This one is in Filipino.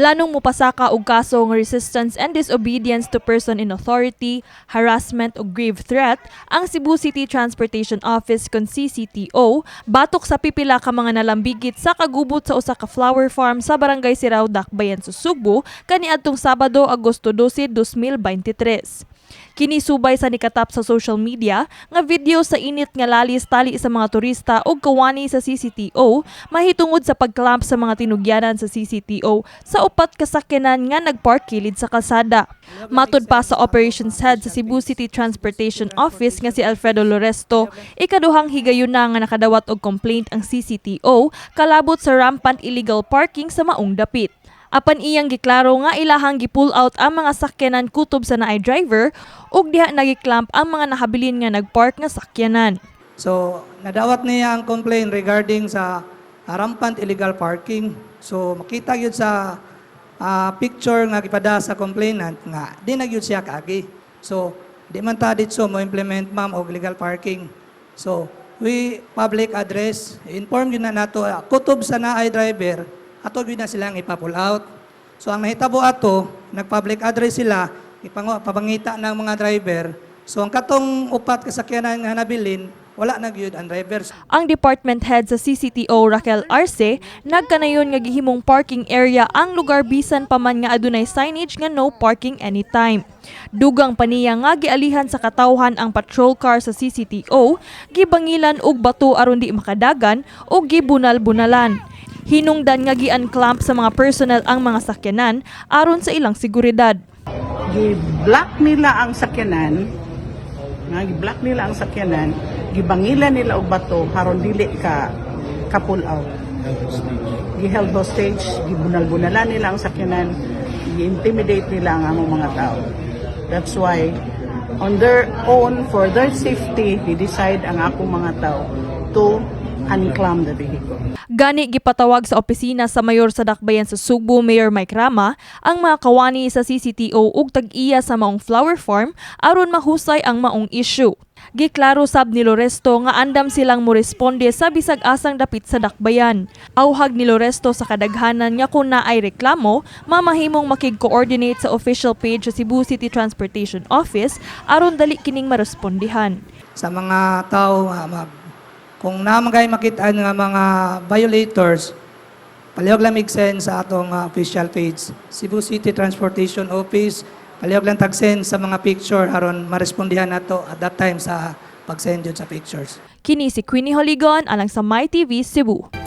Planong mupasaka og kaso ng resistance and disobedience to person in authority, harassment o grave threat ang Cebu City Transportation Office kon CCTO batok sa pipila ka mga nalambigit sa kagubot sa usa ka flower farm sa Barangay Sirao, Dakbayan, Susubo kaniadtong Sabado, Agosto 12, 2023. Kini subay sa nikatap sa social media nga video sa init nga lalis tali sa mga turista ug kawani sa CCTO mahitungod sa pagclamp sa mga tinugyanan sa CCTO sa upat ka sakyanan nga nagpark kilid sa kalsada. Matud pa sa operations head sa Cebu City Transportation Office nga si Alfredo Loresto, ikaduhang higayon na nga nakadawat og complaint ang CCTO kalabot sa rampant illegal parking sa maong dapit. Apan iyang giklaro nga ilahang gi-pull out ang mga sakyanan kutob sa naay driver ug diha nagiklamp ang mga nahabilin nga nagpark nga sakyanan. So, nadawat niya ang complaint regarding sa rampant illegal parking. So, makita yun sa picture nga gipada sa complainant nga di na yun siya kaagi. So, di man ta dito mo implement ma'am og legal parking. So, we public address, inform yun na nato kutob sa naay driver ato gyud na silang ipa-pull out. So ang nahitabo ato, nag-public address sila, ipangita ng mga driver. So ang katong upat kasakyanan nga nabilin, wala na gyud ang drivers. Ang department head sa CCTO Raquel Arce nagkanayon nga gihimong parking area ang lugar bisan pa man nga adunay signage nga no parking anytime. Dugang paniya nga gialihan sa katawhan ang patrol car sa CCTO, gibangilan og bato aron di makadagan o gibunal-bunalan. Hinungdan nga gi-unclamp sa mga personnel ang mga sakyanan aron sa ilang seguridad. Gi-block nila ang sakyanan, gibangilan nila og bato haron dili ka pull out. Gi-held hostage, gibunal-bunalan nila ang sakyanan, gi-intimidate nila ang among mga tao. That's why on their own, for their safety, di-decide ang akong mga tao to unclamp the vehicle. Gani gipatawag sa opisina sa mayor sa Dakbayan sa Subo, Mayor Mike Rama, ang mga kawani sa CCTO ug tag-iya sa maong flower farm aron mahusay ang maong issue. Giklaro sab ni Loresto nga andam silang moresponde sa bisag asang dapit sa Dakbayan. Awhag ni Loresto sa kadaghanan nga kung naay reklamo, mamahimong makig-coordinate sa official page sa Cebu City Transportation Office aron dali kining marespondihan. Sa mga tao kung namagay makita nga mga violators, palihog lang mag-send sa atong official page. Cebu City Transportation Office, palihog lang tag-send sa mga picture aron marespondihan nato at that time sa pag-send yun sa pictures. Kini si Queenie Holigon alang sa MyTV Cebu.